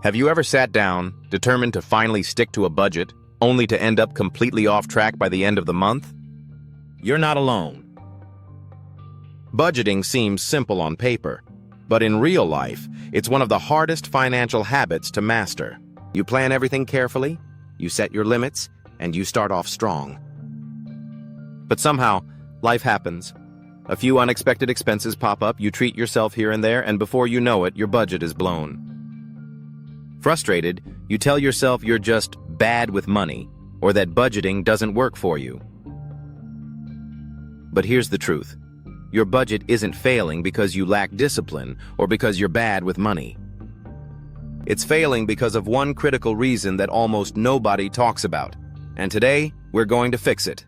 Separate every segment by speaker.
Speaker 1: Have you ever sat down, determined to finally stick to a budget, only to end up completely off track by the end of the month? You're not alone. Budgeting seems simple on paper, but in real life, it's one of the hardest financial habits to master. You plan everything carefully, you set your limits, and you start off strong. But somehow, life happens. A few unexpected expenses pop up, you treat yourself here and there, and before you know it, your budget is blown. Frustrated, you tell yourself you're just bad with money, or that budgeting doesn't work for you. But here's the truth. Your budget isn't failing because you lack discipline or because you're bad with money. It's failing because of one critical reason that almost nobody talks about, and today, we're going to fix it.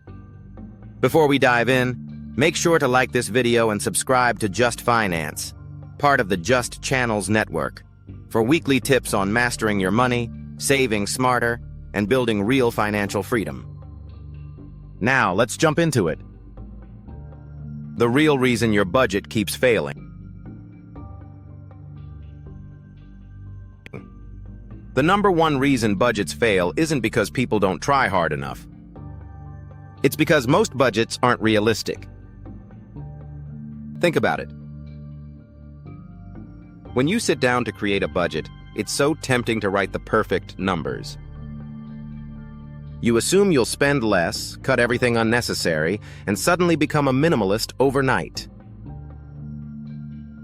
Speaker 1: Before we dive in, make sure to like this video and subscribe to Just Finance, part of the Just Channels network, for weekly tips on mastering your money, saving smarter, and building real financial freedom. Now, let's jump into it. The real reason your budget keeps failing. The number one reason budgets fail isn't because people don't try hard enough. It's because most budgets aren't realistic. Think about it. When you sit down to create a budget, it's so tempting to write the perfect numbers. You assume you'll spend less, cut everything unnecessary, and suddenly become a minimalist overnight.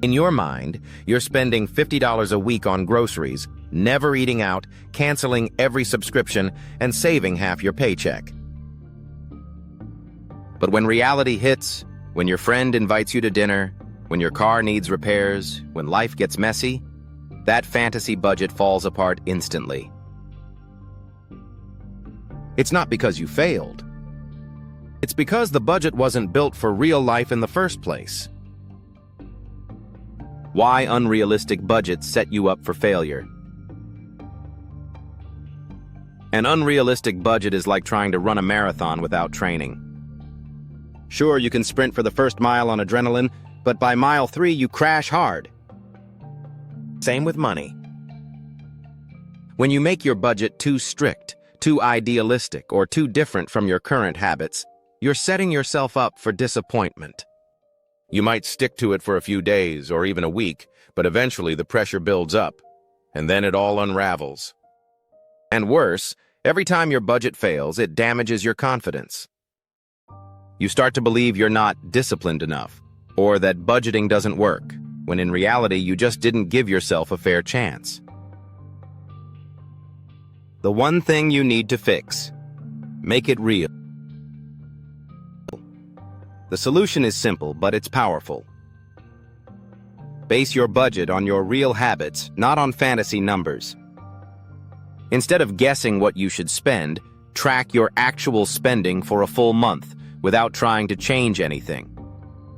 Speaker 1: In your mind, you're spending $50 a week on groceries, never eating out, canceling every subscription, and saving half your paycheck. But when reality hits, when your friend invites you to dinner, when your car needs repairs, when life gets messy, that fantasy budget falls apart instantly. It's not because you failed. It's because the budget wasn't built for real life in the first place. Why unrealistic budgets set you up for failure? An unrealistic budget is like trying to run a marathon without training. Sure, you can sprint for the first mile on adrenaline, but by mile 3, you crash hard. Same with money. When you make your budget too strict, too idealistic, or too different from your current habits, you're setting yourself up for disappointment. You might stick to it for a few days or even a week, but eventually the pressure builds up, and then it all unravels. And worse, every time your budget fails, it damages your confidence. You start to believe you're not disciplined enough, or that budgeting doesn't work, when in reality you just didn't give yourself a fair chance. The one thing you need to fix: make it real. The solution is simple, but it's powerful. Base your budget on your real habits, not on fantasy numbers. Instead of guessing what you should spend, track your actual spending for a full month without trying to change anything.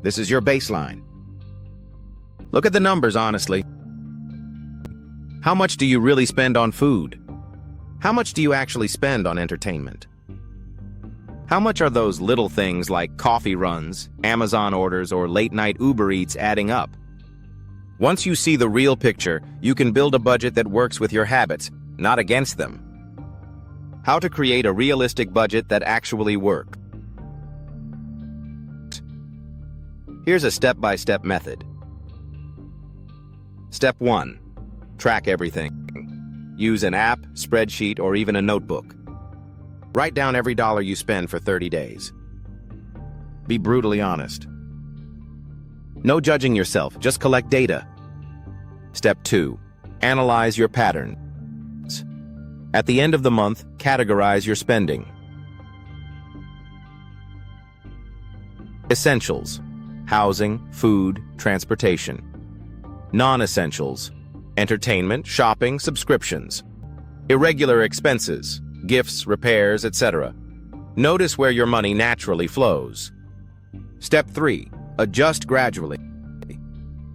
Speaker 1: This is your baseline. Look at the numbers honestly. How much do you really spend on food? How much do you actually spend on entertainment? How much are those little things like coffee runs, Amazon orders, or late-night Uber Eats adding up? Once you see the real picture, you can build a budget that works with your habits, not against them. How to create a realistic budget that actually works. Here's a step-by-step method. Step 1. Track everything. Use an app, spreadsheet, or even a notebook. Write down every dollar you spend for 30 days. Be brutally honest. No judging yourself, just collect data. Step 2. Analyze your patterns. At the end of the month, categorize your spending. Essentials: housing, food, transportation. Non-essentials: entertainment, shopping, subscriptions. Irregular expenses: gifts, repairs, etc. Notice where your money naturally flows. Step 3. Adjust gradually.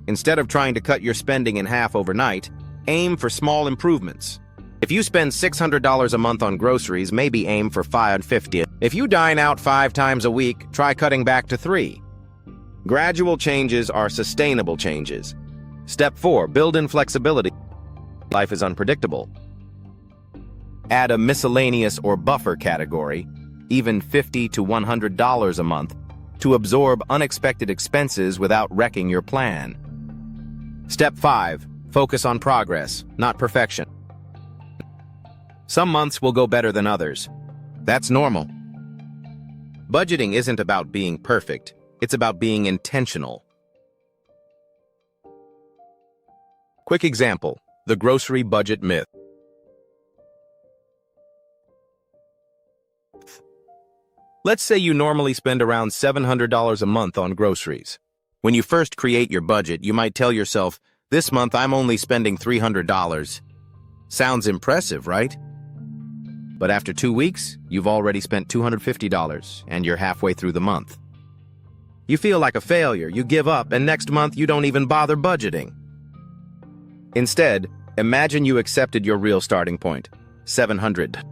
Speaker 1: Instead of trying to cut your spending in half overnight, aim for small improvements. If you spend $600 a month on groceries, maybe aim for $550. If you dine out 5 times a week, try cutting back to 3. Gradual changes are sustainable changes. Step 4. Build in flexibility. Life is unpredictable. Add a miscellaneous or buffer category, even $50 to $100 a month, to absorb unexpected expenses without wrecking your plan. Step 5. Focus on progress, not perfection. Some months will go better than others. That's normal. Budgeting isn't about being perfect, it's about being intentional. Quick example, the grocery budget myth. Let's say you normally spend around $700 a month on groceries. When you first create your budget, you might tell yourself, this month I'm only spending $300. Sounds impressive, right? But after 2 weeks, you've already spent $250 and you're halfway through the month. You feel like a failure, you give up, and next month you don't even bother budgeting. Instead, imagine you accepted your real starting point, $700.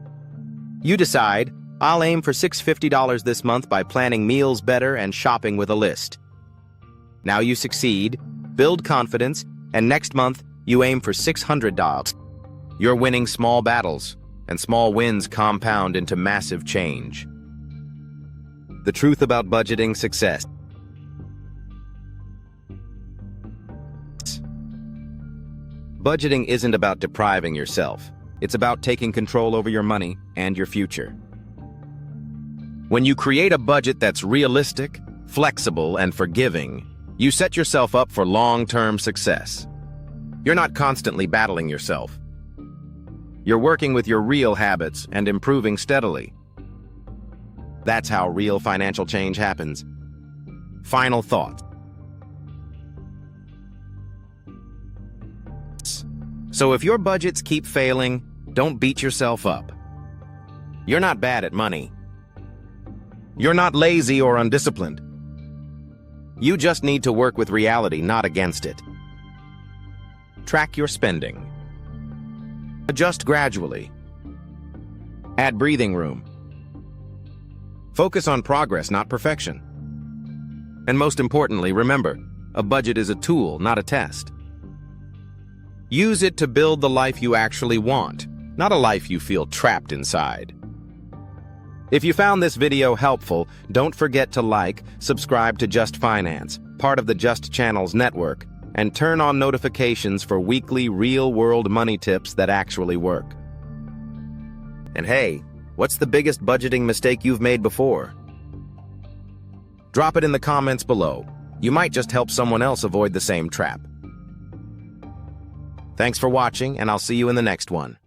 Speaker 1: You decide, I'll aim for $650 this month by planning meals better and shopping with a list. Now you succeed, build confidence, and next month you aim for $600. You're winning small battles, and small wins compound into massive change. The truth about budgeting success. Budgeting isn't about depriving yourself. It's about taking control over your money and your future. When you create a budget that's realistic, flexible, and forgiving, you set yourself up for long-term success. You're not constantly battling yourself. You're working with your real habits and improving steadily. That's how real financial change happens. Final thought. So if your budgets keep failing, don't beat yourself up. You're not bad at money. You're not lazy or undisciplined. You just need to work with reality, not against it. Track your spending. Adjust gradually. Add breathing room. Focus on progress, not perfection. And most importantly, remember, a budget is a tool, not a test. Use it to build the life you actually want, not a life you feel trapped inside. If you found this video helpful, don't forget to like, subscribe to Just Finance, part of the Just Channels network, and turn on notifications for weekly real-world money tips that actually work. And hey, what's the biggest budgeting mistake you've made before? Drop it in the comments below. You might just help someone else avoid the same trap. Thanks for watching, and I'll see you in the next one.